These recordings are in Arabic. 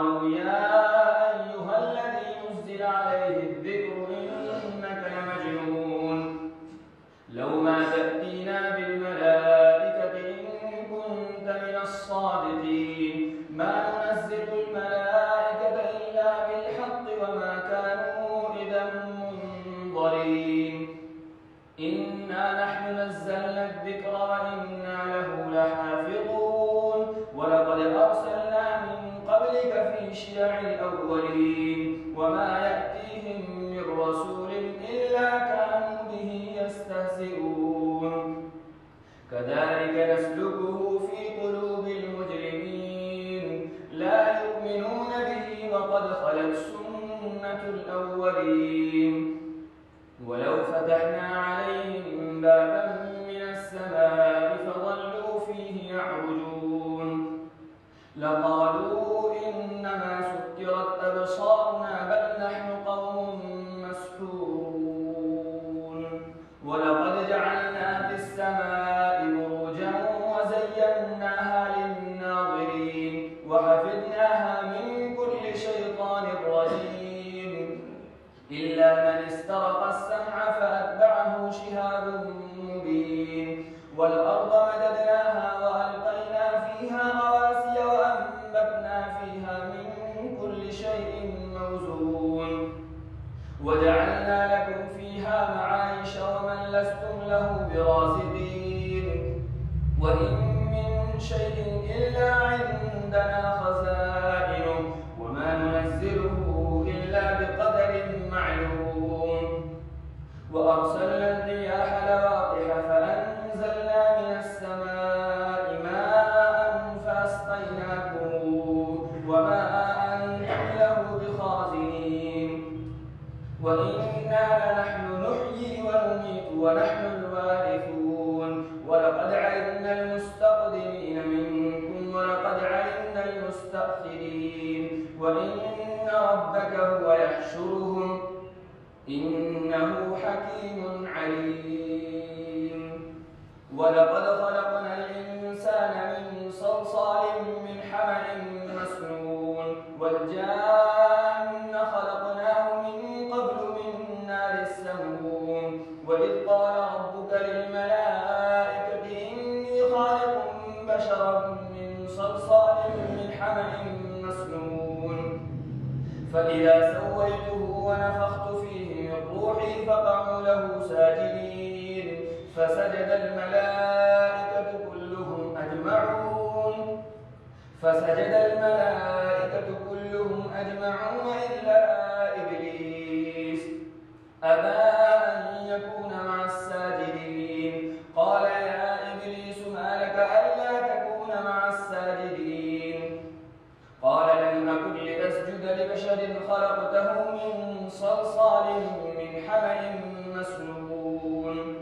قالوا يا أيها الذي نزل عليه الذكر إنك لمجنون لو ما تأتينا بالملائكة إن كنت من الصادقين ما ننزل الملائكة إلا بالحق وما كانوا إذا منظرين إنا نحن نزلنا الذكر وإنا له لحافظون ولقد أرسلنا من قبلك في شيع الأولين وما يأتيهم من رسول إلا كانوا به يستهزئون كذلك نسلكه في قلوب المجرمين لا يؤمنون به وقد خلت سنة الأولين ولو فتحنا عليهم بابا من السماء فظلوا فيه يعرجون لقالوا إنما سكرت أبصارنا بل نحن قوم مسحورون ولقد جعلنا في السماء بروجا وزيناها للناظرين وحفظناها من كل شيطان رجيم إلا من استرق السمع فأتبعه شهاب مبين والأرض مددناها وألقينا فيها رواسي وأنبتنا فيها من كل شيء موزون وجعلنا لكم فيها معايش ومن لستم له برازقين وإن من شيء إلا عندنا خزائنه وما ننزله إلا بقدر معلوم وأرسلنا الرياح لواقح فأنزلنا من السماء ماء فأسقيناكموه وما أنتم له بخازنين وإنا لنحن نحيي ونميت ونحن الوارثون ولقد علمنا المستقدمين منكم ولقد علمنا المستأخرين وإن ربك هو يحشرهم إنه حكيم عليم ولقد خلقنا الإنسان من صلصال من حمأ مسنون والجان خلقناه من قبل من نار السموم وإذ قال ربك للملائكة إني خالق بشرا من صلصال من حمأ مسنون فإذا سويته ونفخت فيه من روحي فقعوا له ساجدين فسجد الملائكة كلهم أجمعون إلا إبليس أبى أن يكون مع الساجدين قال يا إبليس ما لك ألا تكون مع الساجدين قال لم أكن لأسجد لبشر خلقته من صلصال من حمأ مسنون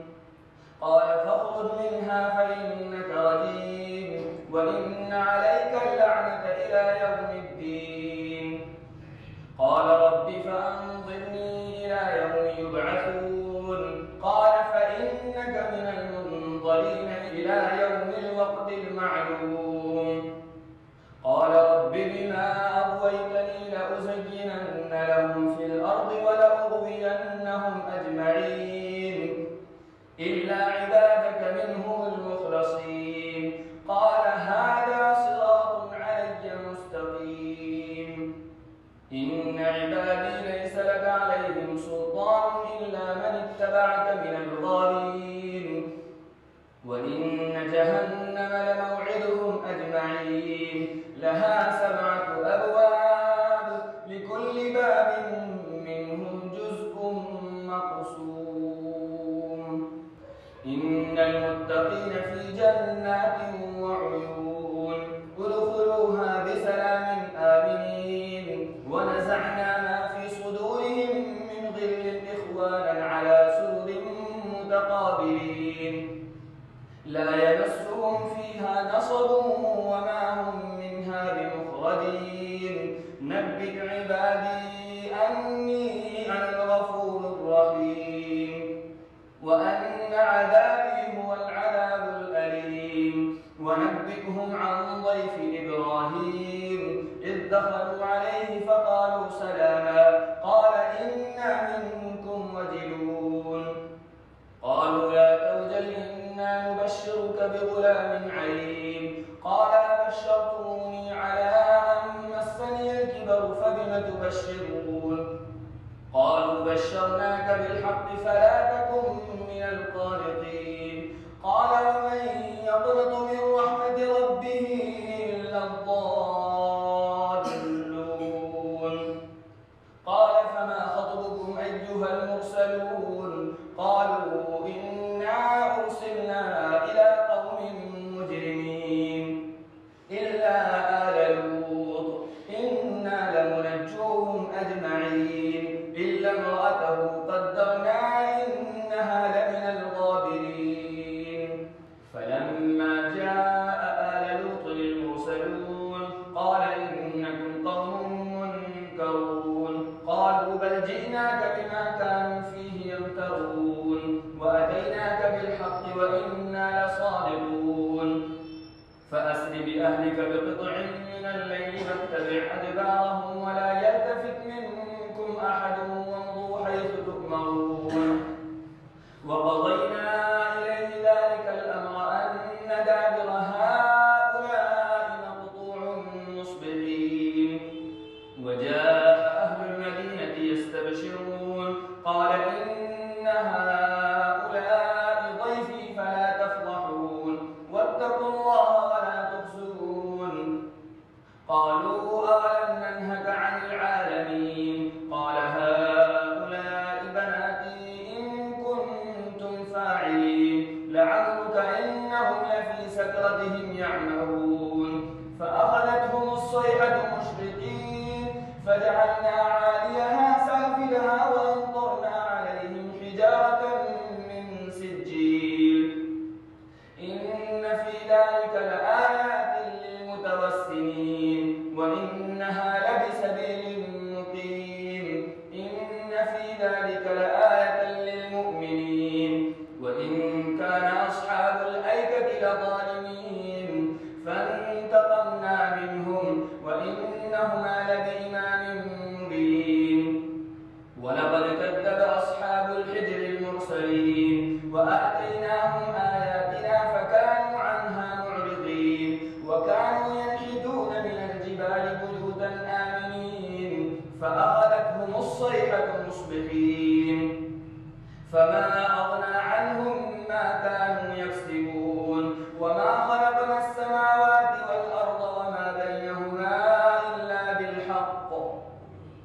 قال فاخرج منها فإنك رجيم وإن عليك اللعنة إلى يوم الدين قال رب فأنظرني إلى يوم يبعثون قال فإنك من المنظرين إلى يوم الوقت المعلوم قال رب بما أغويتني لأزينن لهم في الأرض ولأغوينهم أجمعين إلا عبادك منهم المخلصين قال هذا صراط علي مستقيم إن عبادي ليس لك عليهم سلطان إلا من اتبعك من الغاوين وإن جهنم لموعدهم أجمعين لها 7 أبواب لكل باب منهم جزء مقسوم إن المتقين في جنات وعيون ادخلوها بسلام آمنين ونزعنا ما في صدورهم من غل إخوانا على سرر متقابلين لا يمسهم فيها نصب وما هم منها بمخرجين إذ دخلوا عليه فقالوا سلاما قال إنا منكم وجلون قالوا لا توجل إنا نبشرك بغلام عليم قال أبشرتموني على أن مسني الكبر فبم تبشرون قالوا بشرناك بالحق فلا تكن من القانطين قال ومن يقنط من رحمة ربه إلا الضالون قال فما خطبكم أيها المرسلون قالوا إنا أرسلنا إلى قوم مجرمين إلا آل لوط إنا لمنجوهم أجمعين إلا امرأته قدرنا إنها لمن الغابرين فلما جاء آل لوط المرسلون قال إنكم قوم منكرون قالوا بل جئناك بما كانوا فيه يمترون وأتيناك بالحق وإنا لصادقون فأسر بأهلك بقطع من الليل فاتبع أدبارهم ولا يلتفت منكم أحد وامضوا حيث تؤمرون وقضينا إليه ذلك الأمر أن دابر هؤلاء مقطوع مصبحين وجاء أهل المدينة يستبشرون قال إن هؤلاء ضيفي فلا تفضحون واتقوا الله ولا تخزون قالوا أولم ننهك عن العالمين قال هؤلاء بناتي إن كنتم فاعلين لعمرك إنهم لفي سكرتهم يعمهون فأخذتهم الصيحة مشرقين فجعلنا عاليها سافلها وأمطرنا عليهم حجارة من سجيل إن في ذلك لآيات للمتوسمين وإنها لبسبيل مقيم إن في ذلك لآية للمؤمنين وإن كان أصحاب الأيكة لظالمين فانتقمنا منهم وإنهما لبإمام مبين ولقد كذب أصحاب الحجر المرسلين وآتيناهم آياتنا فكانوا عنها معرضين وكانوا ينحتون من الجبال بيوتا آمنين فأخذتهم الصيحة مصبحين فما أغنى عنهم ما كانوا يكسبون وما خلقنا السماوات والأرض وما بينهما إلا بالحق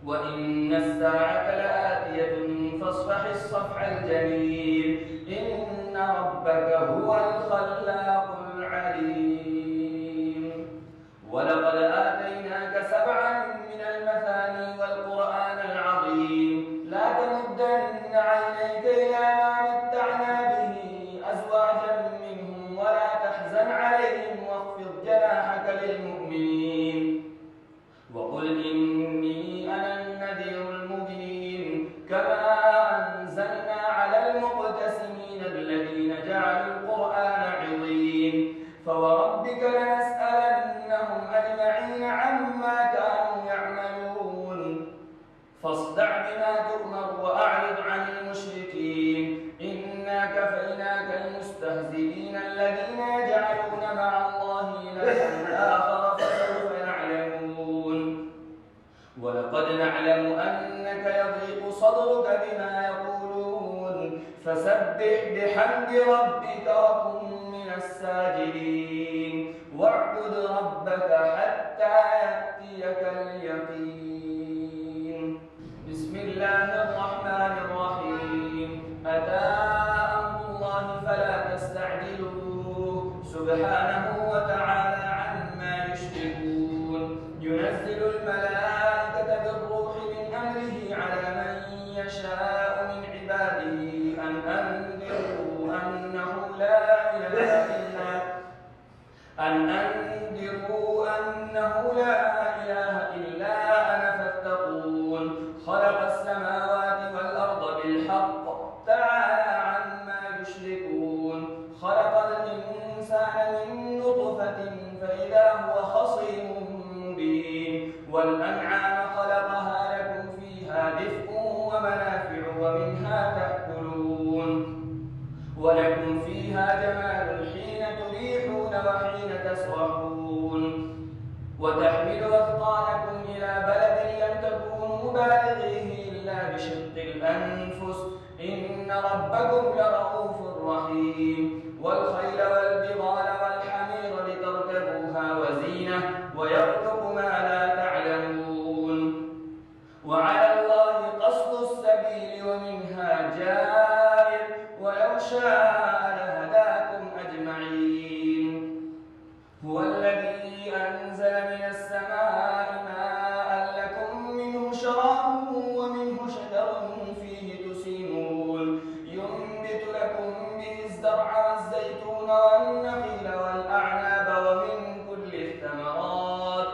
وإن الساعة لآتية فاصفح الصفح الجميل إن ربك هو الخلاق العليم ولقد آتيناك 7 من المثاني والقرآن العظيم لا تمدن عينيك إلى ما متعنا به أزواجا منهم ولا تحزن عليهم واخفض جناحك للمؤمنين وقل إني أنا النذير المبين كما أنزلنا على المقتسمين الذين جعلوا القرآن عضين فوربك لنسألنهم أجمعين عما كانوا يعملون فاصدع بما تؤمر وأعرض عن المشركين إنا كفيناك المستهزئين الذين يجعلون مع الله إلها آخر فسوف يعلمون ولقد نعلم أنك يضيق صدرك بما يقولون فسبح بحمد ربك وكن من الساجدين واعبد ربك حتى يأتيك اليقين بسم الله الرحمن الرحيم أتى أمر الله فلا تستعجلوه سبحانه وتعالى عما يشركون ينزل الملائكة بالروح من أمره على من يشاء من عباده أن أنذروا أنه لا إله إلا أنا فاتقون خلق السماوات والأرض بالحق تعالى عما يشركون خلق الإنسان من نطفة فإذا هو خصيم مبين والأنعام خلقها لكم فيها دفء ومنافع ومنها تأكلون ولكم فيها جمال حين تريحون وحين تسرحون وتحمل أثقالكم إلى بلد لم تكونوا بالغيه إلا بشق الأنفس إن ربكم لرؤوف رحيم والخيل والبغال والحمير لتركبوها وزينة ويخلق ما لا تعلمون وعلى الله قصد السبيل ومنها جائر ولو شاء لهداكم أجمعين هو الذي أنزل من السماء ماء لكم منه شراب ومنه شجر فيه تسيمون ينبت لكم به الزرع والزيتون والنخيل والأعناب ومن كل الثمرات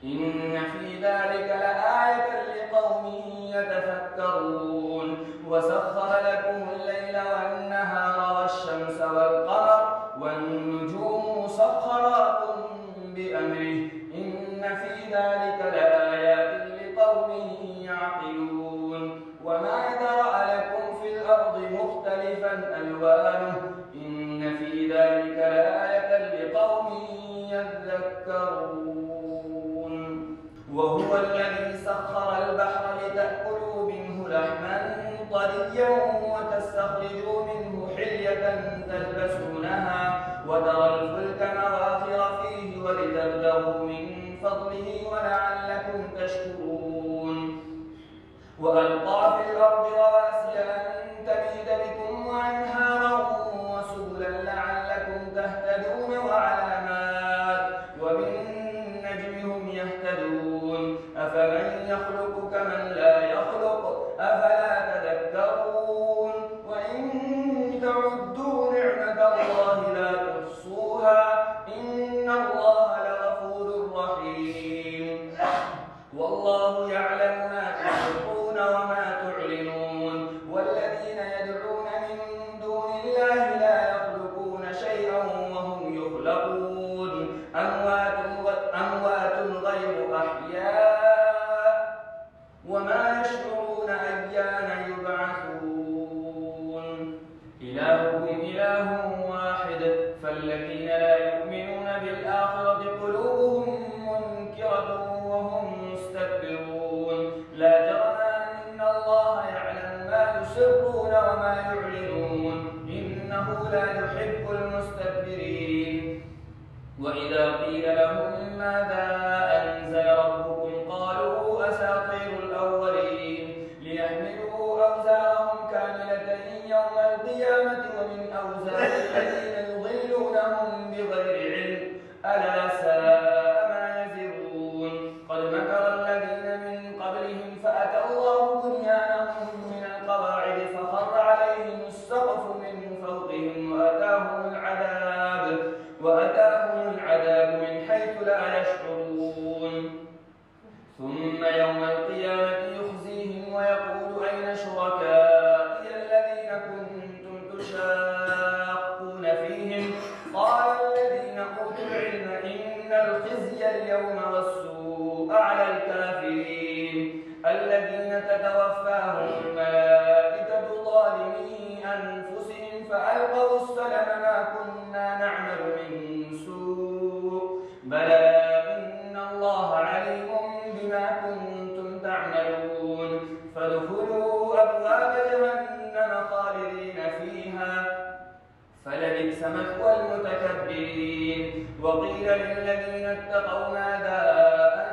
إن في ذلك لآية لقوم يتفكرون وسخر لكم الليل والنهار والشمس والقمر والنجوم مسخرات بأمره إن في ذلك لآيات لقوم يعقلون وما ذرأ لكم في الأرض مختلفا ألوانه إن في ذلك لآية لقوم يذكرون وهو الذي سخر البحر لتأكلوا منه لحما طريا وتستخرجوا منه حلية تلبسونها وترى الفلك مواخر فيه ولتبتغوا من فضله ولعلكم تشكرون وألقى في الأرض رواسي أن تميد بكم وأنهارا وسبلا لعلكم تهتدون وعلامات وبالنجم هم يهتدون أفمن يخلق كمن لا يخلق أفلا تذكرون وإن تعدوا نعمة الله لا تحصوها إن الله لغفور رحيم والله يعلم ما تسرون وما تعلنون والذين يدعون من دون الله لا يخلقون شيئا وهم يخلقون أموات غير أحياء وما يشعرون أيان يبعثون إلهكم إله واحد فالذين لا يؤمنون بالآخرة قلوبهم منكرة وهم مستكبرون لا جرم أن الله يعلم ما يسرون وما يعلنون إنه لا يحب المستكبرين وإذا قيل لهم ماذا أنزل ربكم قالوا أساطير الأولين ليحملوا أوزارهم كاملة يوم القيامة ومن أوزار الذين يضلونهم بغير علم ألا ساء ما يزرون قد مكر الذين من قبلهم فأتى الله بنيانهم من القواعد فخر عليهم السقف من فوقهم وأتاهم العذاب من حيث لا يشعرون ثم يوم القيامة يخزيهم ويقول أين شركائي الذين كنتم تشاقون فيهم قال الذين أوتوا العلم إن الخزي اليوم والسوء على الكافرين الذين تتوفاهم الملائكة ظالمي أنفسهم فألقوا السلم ما كنا نعمل من سوء بلى إن الله عليم بما كنتم تعملون فادخلوا أبواب جهنم خالدين فيها فلبئس مثوى المتكبرين وقيل للذين اتقوا ماذا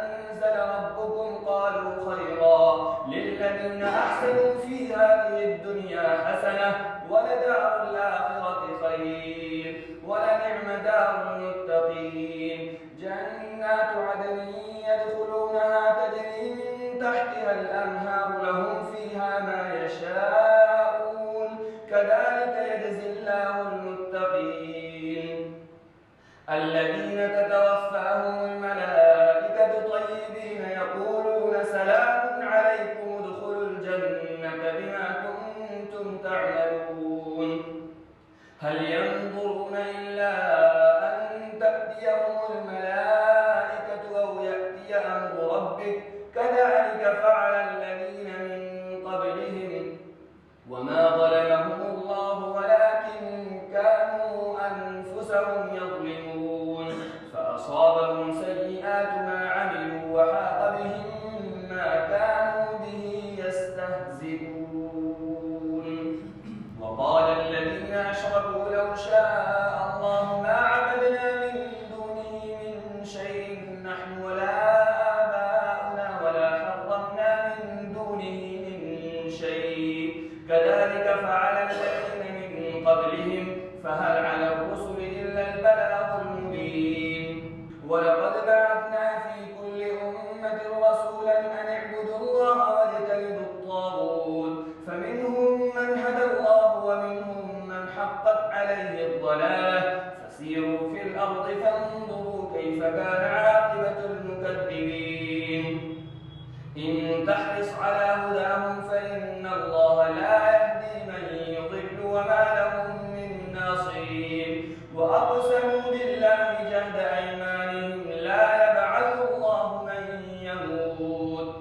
أنزل ربكم قالوا خيرا للذين أحسنوا في هذه الدنيا حسنة ولدار الآخرة خير ولنعم دار المتقين جنات عدن يدخلونها تجري من تحتها الأنهار لهم فيها ما يشاءون كذلك يجزي الله المتقين الذين تتوفاهم الملائكة طيبين يقولون سلام عليكم ادخلوا الجنة بما كنتم تعملون هل ينظرون إلا أن تأتيهم الملائكة أو يأتي أمر بعثنا في كل أمة رسولا أن اعبدوا الله واجتنبوا الطاغوت فمنهم من هدى الله ومنهم من حقت عليه الضلالة فسيروا في الأرض فانظروا كيف كان عاقبة المكذبين إن تحرص على هداهم فإن الله لا يهدي من يضل وما لهم من ناصرين وأقسموا بالله جهد أيمانهم لا يبعث الله من يموت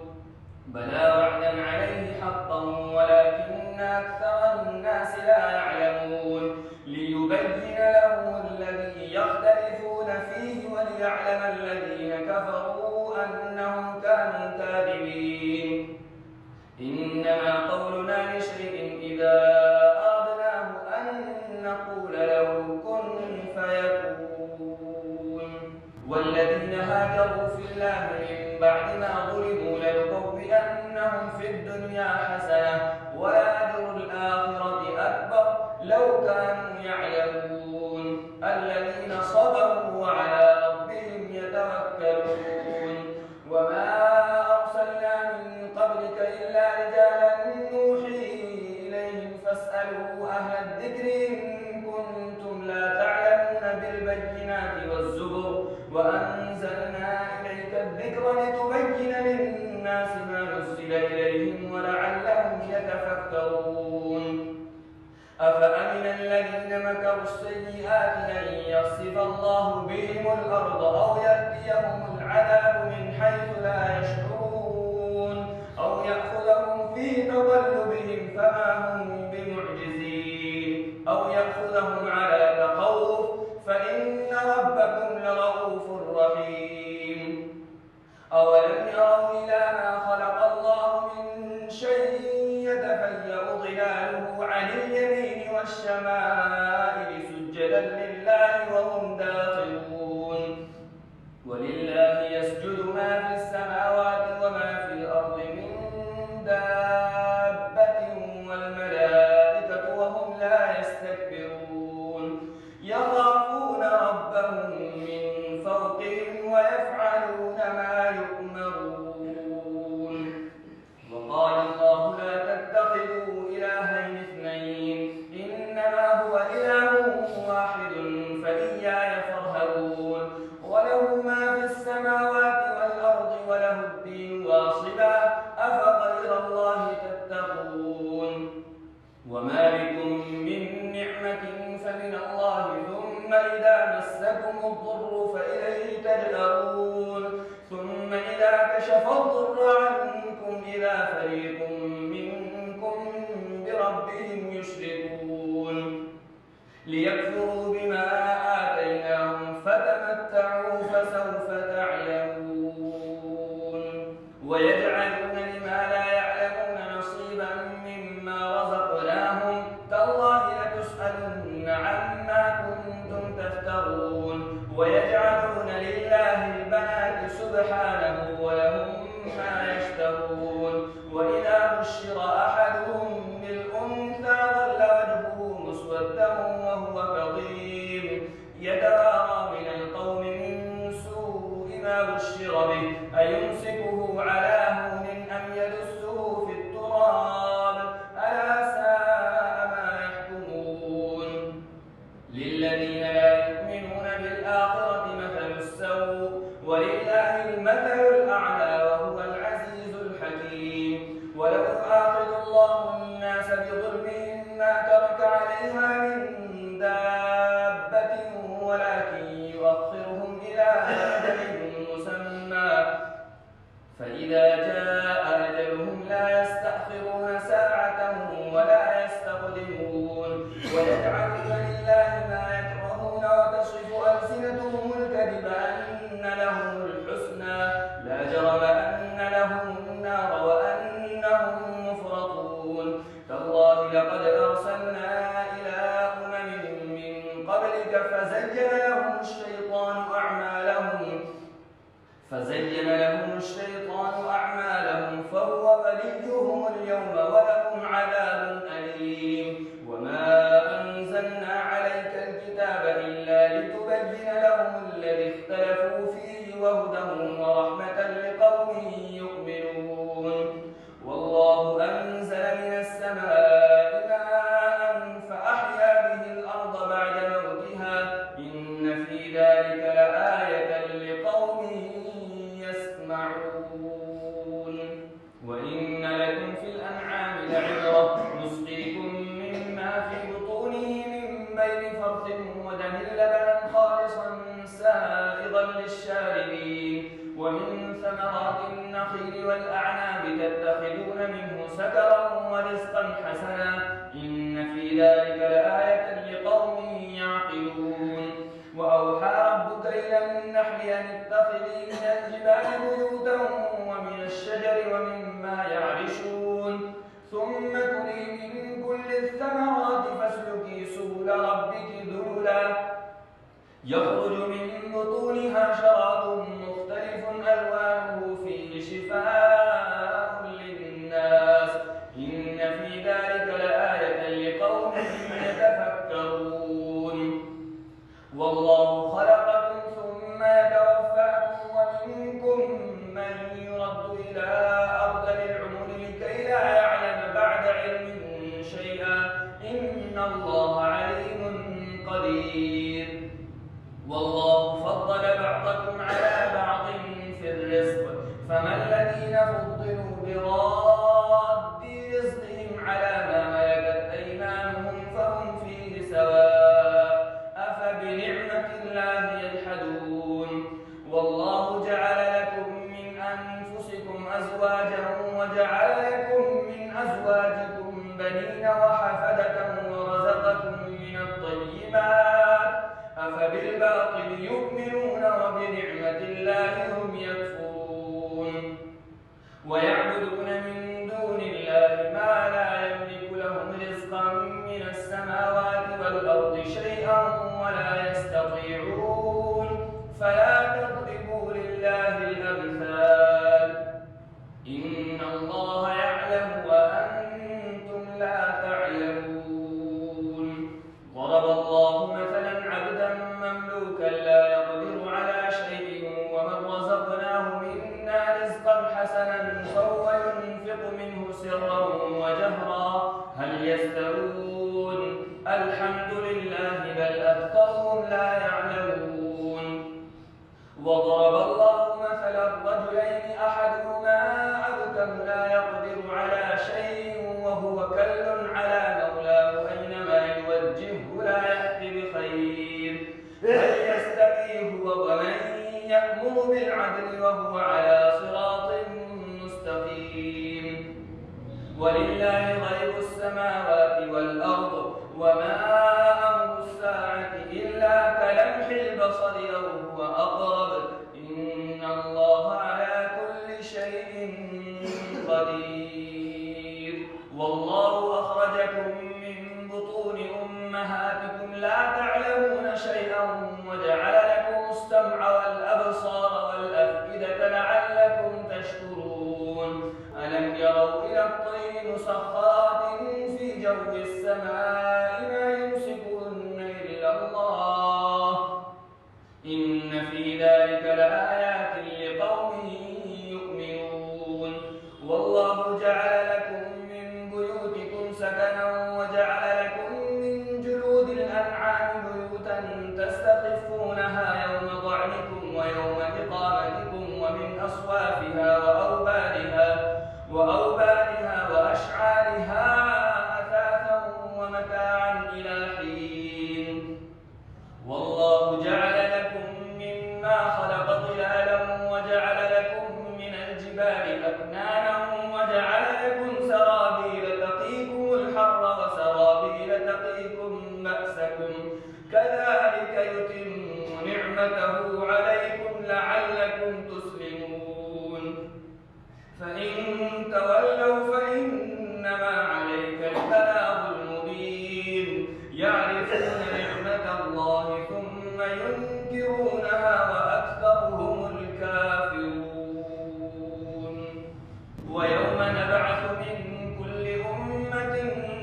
بلى وعدا عليه حقا ولكن أكثر الناس لا يعلمون ليبين لهم الذي يختلفون فيه وليعلم الذين كفروا أنهم كانوا كاذبين إنما قولنا لشيء إذا أردناه أن نقول له كن فيكون والذين هاجروا في الله من بعد ما ظلموا لنبوئنهم في الدنيا حسنة ولأجر الآخرة أكبر لو كانوا يعلمون الذين صبروا وعلى ربهم يتوكلون وما أرسلنا من قبلك إلا رجالا نوحي إليهم فاسألوا أهل الذكر إن كنتم لا تعلمون بالبينات والزبر وأنزلنا إليك الذكر لتبين للناس ما نزل إليهم ولعلهم يتفكرون أفأمن الذين مكروا السيئات أن يخسف الله بهم الأرض أو يأتيهم العذاب من حيث لا يشعرون أو يأخذهم في تقلبهم فما هم بمعجزين أو يأخذهم على تخوف فإن ربكم لرؤوف رحيم أولم يروا إلى ما خلق الله من شيء يتفيأ ظلاله عن اليمين والشمائل سجدا لله وهم داخلون ولله يسجد ما في السماوات وما في الأرض من دابة والملائكة وهم لا يستكبرون يخافون ربهم من فوقهم ويفعلون ما يؤمرون وقال الله لا تتخذوا إلهين اثنين إنما هو إله واحد فإياي فارهبون وله ما في السماوات والأرض وله الدين واصبا أفغير الله تتقون وما بكم من نعمة فمن الله ثم إذا مسكم الضر فإليه تجأرون ثم إذا كشف الضر عنكم إذا فريق منكم بربهم يشركون ليكفروا بما آتيناهم فتمتعوا فسوف تعلمون ويجعلون لما لا يعلمون نصيبا مما رزقناهم تالله لتسألن عما كنتم تفترون ويجعلون لله البنات سبحانه ولهم ما يشتهون وإذا بشر أحدهم بالأنثى ظل وجهه مسودا وهو كظيم يتوارى من القوم من سوء ما بشر به أيمسكه على هون أم يدسه في التراب ألا ساء ما يحكمون للذين لا يؤمنون بالآخرة مثل السوء ولله المثل الأعلى وهو العزيز الحكيم ولو يؤاخذ الله الناس بظلمهم ما ترك عليها من دابة ولكن يؤخرهم إلى أجل مسمى فإذا جاء أجلهم لا يستأخرون ساعة ولا يستقدمون ويجعلون لله ما يكرهون وتصف ألسنتهم الكذب أن لهم الحسنى لا جرم أن لهم النار وأنهم مفرطون تالله لقد أرسلنا إلى أمم من قبلك فزين لهم الشيطان أعمالهم فهو وليهم اليوم ولهم عذاب أليم وما أنزلنا عليك الكتاب إلا لتبين لهم الذي اختلفوا فيه وهدى ورحمة لقوم يؤمنون والله أنزل من السماء ماء فأحيا به الأرض بعد موتها إن في ذلك لآية لقوم يسمعون وإن لكم في الأنعام لعبرة نسقيكم مما في بطونه من بين فرث ودم لبنا خالصا سائغا للشاربين ومن ثمرات النخيل والأعناب تتخذون منه سكرا ورزقا حسنا إن في ذلك لآية لقوم يعقلون وأوحى ربك إلى النحل أن اتخذي من الجبال بيوتا ومن الشجر ومما يعرشون ثم كلي من كل الثمرات فاسلكي سبل ربك ذللا يخرج من بطونها شراب مختلف ألوانه فيه شفاء للناس إن في ذلك لآية لقوم يتفكرون والله خلقكم ثم يتوفاكم ومنكم من يرد إلى أرذل العمر لكي لا يعلم بعد علم شيئا إن الله عليم قدير والله فضل بعضكم على بعض في الرزق فما الذين فضلوا براد رزقهم على ما ملكت أيمانهم فهم فيه سواء أفبنعمة الله يجحدون والله جعل لكم من أنفسكم أزواجا وجعل لكم من أزواجكم بنين وحفدة ورزقكم من الطيبات أفبالباطل يؤمنون وبنعمة الله هم يكفرون ويعبدون من دون الله ما لا يملك لهم رزقا من السماوات والأرض شيئا ولا يستطيعون فلا تضربوا لله الأمثال إن الله يعلم وأنتم لا تعلمون ضرب الله مثلا عبدا مملوكا لا يقدر على شيء ومن رزقناه منا رزقا حسنا فهو ينفق منه سرا وجهرا هل يستوون الحمد لله بل أكثرهم لا يعلمون وضرب الله مثلا رجلين أحدهما أبكم لا يقدر على شيء وهو كل على مولاه أينما يوجهه لا يأتي بخير هل يستوي هو ومن يأمر بالعدل وهو على صراط مستقيم ولله غيب السماوات والأرض وما أمر الساعة إلا كلمح البصر أو هو أقرب إن الله على كل شيء قدير والله أخرجكم من بطون أمهاتكم لا تعلمون شيئا وجعل لكم السمع والأبصار والأفئدة لعلكم تشكرون ألم يروا إلى الطير مسخرات في جو السماء ما يمسكهن إلا الله إن في ذلك لآيات لقوم يؤمنون والله جعل لكم من بيوتكم سكنا وجعل لكم من جلود الأنعام بيوتا تستخفونها يوم ضعنكم ويوم إقامتكم ومن أصوافها وأوبارها وأشعارها أثاثا ومتاعا إلى حين والله جعل لكم مما خلق ظلالا وجعل لكم من الجبال أكنانا وجعل لكم سرابيل تقيكم الحر وسرابيل تقيكم بأسكم كذلك يتم نعمته عليكم لعلكم تسلمون فإن تولوا فإنما عليك البلاغ المبين يعرفون نعمة الله ثم ينكرونها وأكثرهم الكافرون ويوم نبعث من كل أمة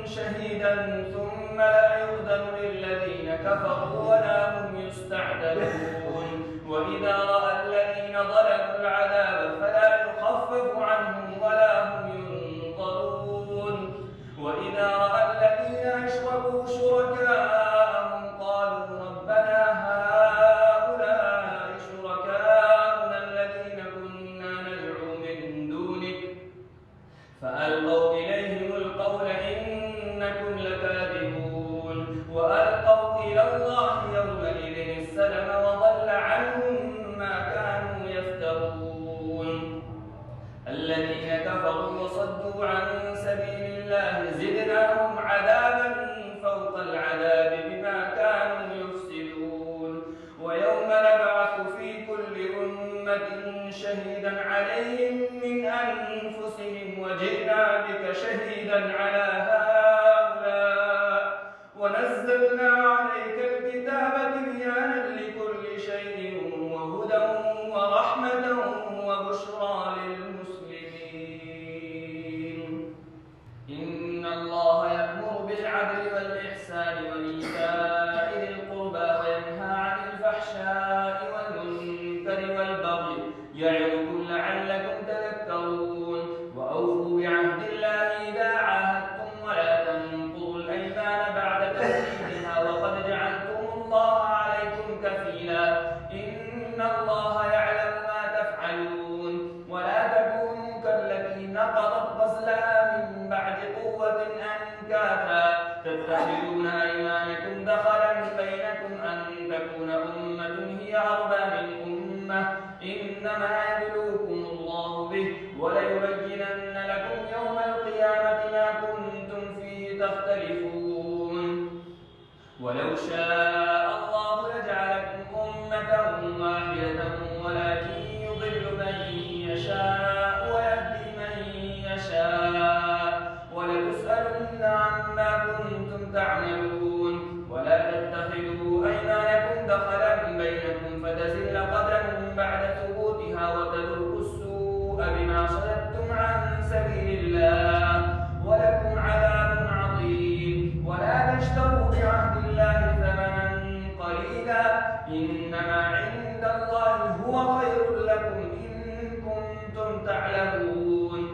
شهيدا ثم لا يؤذن للذين كفروا ولا هم يستعتبون وإذا رأى الذين ظلموا العذاب فلا يخفف عنهم ولا هم ينظرون وإذا رأى الذين أشركوا شركاءهم قالوا ربنا هؤلاء شركاؤنا الذين كنا ندعو من دونك فألقوا إليهم القول إنكم لكاذبون وألقوا إلى الله يومئذ السلم وضل عنهم ما كانوا يفترون الذين كفروا وصدوا عن سبيل الله زدناهم عذابا فوق العذاب بما كانوا يفسدون ويوم نبعث في كل أمة شهيدا عليهم من أنفسهم وجئنا بك شهيدا على هؤلاء ونزلنا عليك الكتاب تبيانا لكل شيء وهدى ورحمة وبشرى للمسلمين إن الله يأمر بالعدل والإحسان وإيتاء ذي القربى وينهى عن الفحشاء والمنكر والبغي يعظكم لعلكم تذكرون وأوفوا بعهد الله إذا عاهدتم ولا تنقضوا الأيمان بعد توكيدها وقد جعلتم الله عليكم كفيلا إن الله يعلم ما تفعلون ولا تكونوا كالتي نقضت غزلها من بعد قوة أنكاثا تتخذون أيمانكم دخلا بينكم أن تكون أمة هي أربى من أمة إنما يبلوكم الله به وليبينن لكم يوم القيامة ما كنتم فيه تختلفون ولو شاء الله لجعلكم أمة واحدة ولكن يضل من يشاء ويهدي من يشاء ولتسألن عما كنتم تعملون ولا تتخذوا أيمانكم دخلا بينكم فتزل قدم بعد ثبوتها وتذوقوا السوء بما صددتم عن سبيل الله ولكم عذاب عظيم ولا تشتروا بعهد الله ثمنا قليلا إنما عند الله هو خير لكم إن كنتم تعلمون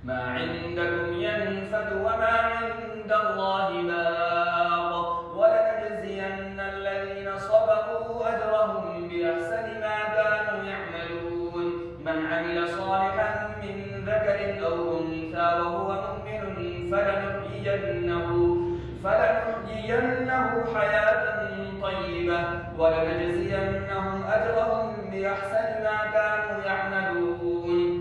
ما عندكم ينفد وما عند الله باق ولنجزين الذين صبروا أجرهم بأحسن ما كانوا يعملون من عمل صالحا من ذكر أو أنثى وهو مؤمن فلنحيينه حياة طيبة ولنجزينهم أجرهم بأحسن ما كانوا يعملون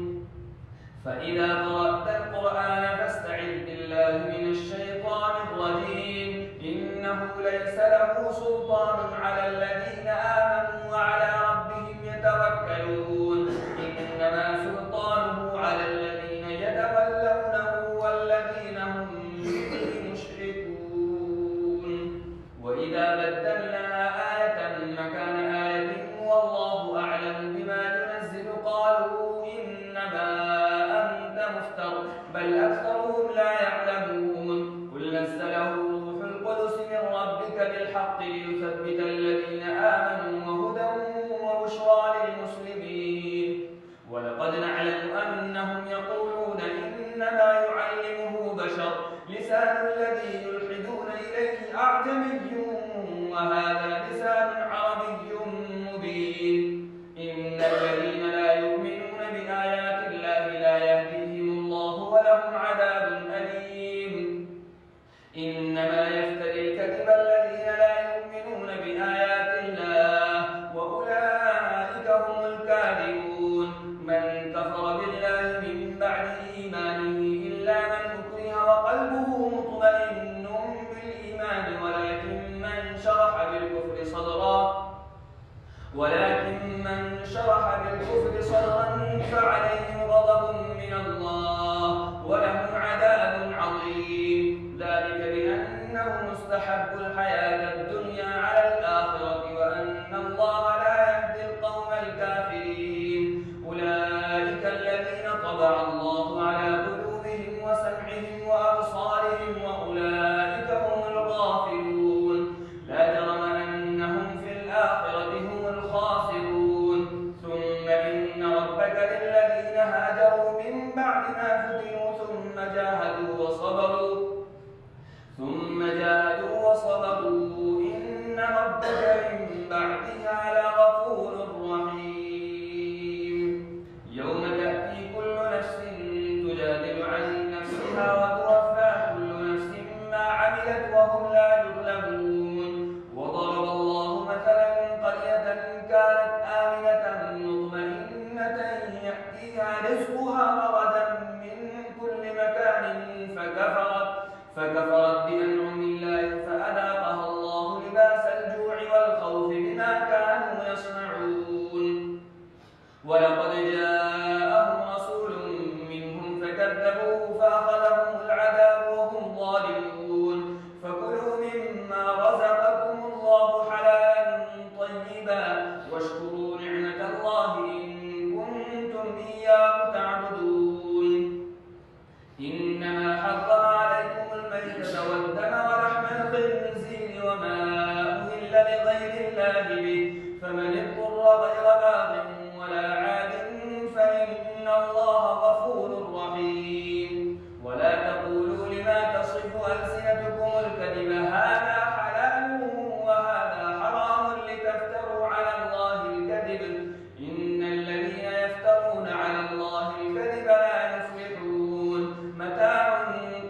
فإذا قرأت القرآن فاستعذ بالله من الشيطان الرجيم إنه ليس له سلطان على الذين آمنوا وعلى ربهم يتوكلون إنما سلطانه على الذين يتولونه والذين هم به مشركون وإذا بدلنا آية مكان آية والله أعلم بما ينزل قالوا إنما أنت مفتر بل أكثرهم لا يعلمون قل نزله روح القدس من ربك بالحق ليثبت الذين آمنوا وهدى وبشرى للمسلمين ولقد نعلم أنهم يقولون إنما يعلمه بشر لسان الذي يلحدون إليه أعجمي وهذا لسان عربي مبين إن الذين لا يؤمنون بآيات الله لا يهديهم الله ولهم عذاب أليم إنما يفتري الكذب الذين لا يؤمنون بآيات الله وأولئك هم الكاذبون من كفر بالله من بعد إيمانه إلا من أكره وقلبه مطمئن وصبروا إن ربك من بعدها لغفور رحيم يوم تأتي كل نفس تجادل عن نفسها وتوفى كل نفس ما عملت وهم لا يظلمون وضرب الله مثلا قرية كانت آمنة مطمئنة يأتيها رزقها رغدا من كل مكان فكفرت بأنعم الله فأذاقها الله لباس الجوع والخوف بما كانوا يصنعون ولقد جاءهم رسول منهم فكذبوه فأخذهم العذاب وهم ظالمون فكلوا مما رزقكم الله حلالا طيبا واشكروا نعمة الله إن كنتم إياه تعبدون إنما حرم عليكم الميتة والدم ولحم الخنزير وما أهل لغير الله به فمن اضطر غير باغ ولا عاد فإن الله غفور رحيم ولا تقولوا لما تصف ألسنتكم الكذب هذا حلال وهذا حرام لتفتروا على الله الكذب إن الذين يفترون على الله الكذب لا يفلحون متاع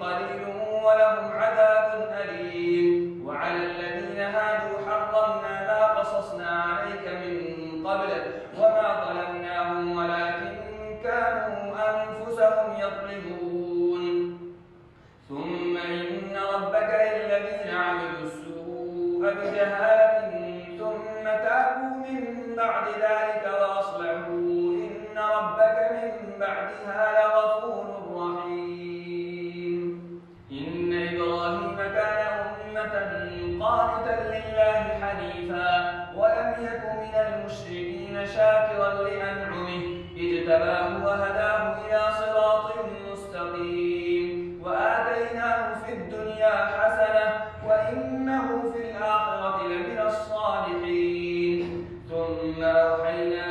قليل ولهم عذاب أليم وعلى الذين هادوا حرمنا ما قصصنا عليك من قبل وما ظلمناهم ولكن كانوا أنفسهم يظلمون ثم إن ربك للذين عملوا السوء بجهالة ثم تابوا من بعد ذلك وأصلحوا إن ربك من بعدها لغفور رحيم إن إبراهيم كان أمة قانتا لله حنيفا ولم يك من المشركين شاكرا لأنعمه اجتباه وهداه إلى صراط مستقيم وآتيناه في الدنيا حسنة وإنه في الآخرة لمن الصالحين ثم أوحينا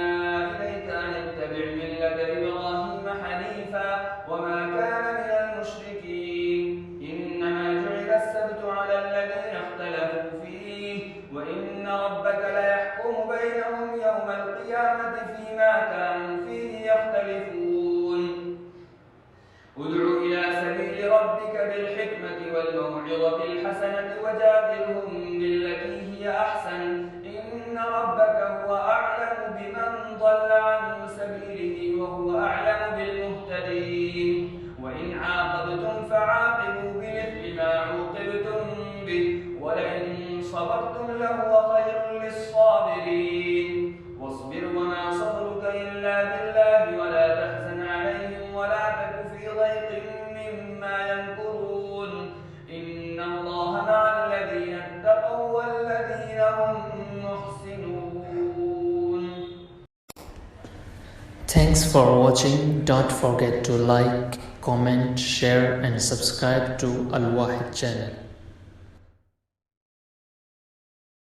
إليك أن اتبع ملة إبراهيم حنيفا وما كان من المشركين إنما جعل السبت على الذين اختلفوا فيه وإن ربك ليحكم بينهم يوم القيامة فيما كانوا فيه يختلفون ادع إلى سبيل ربك بالحكمة والموعظة الحسنة وجادلهم بالتي هي أحسن إن ربك هو أعلم بمن ضل عن سبيله وهو أعلم بالمهتدين وإن عاقبتم فعاقبوا بمثل ما عوقبتم به ولئن صبرتم لهو خير للصابرين واصبر وما صبرك إلا بالله ولا تحزن عليهم ولا تك في ضيق مما يمكرون إن الله مع الذين اتقوا والذين هم محسنون. Thanks for watching. Don't forget to like, comment, share and subscribe to Al Wahid channel.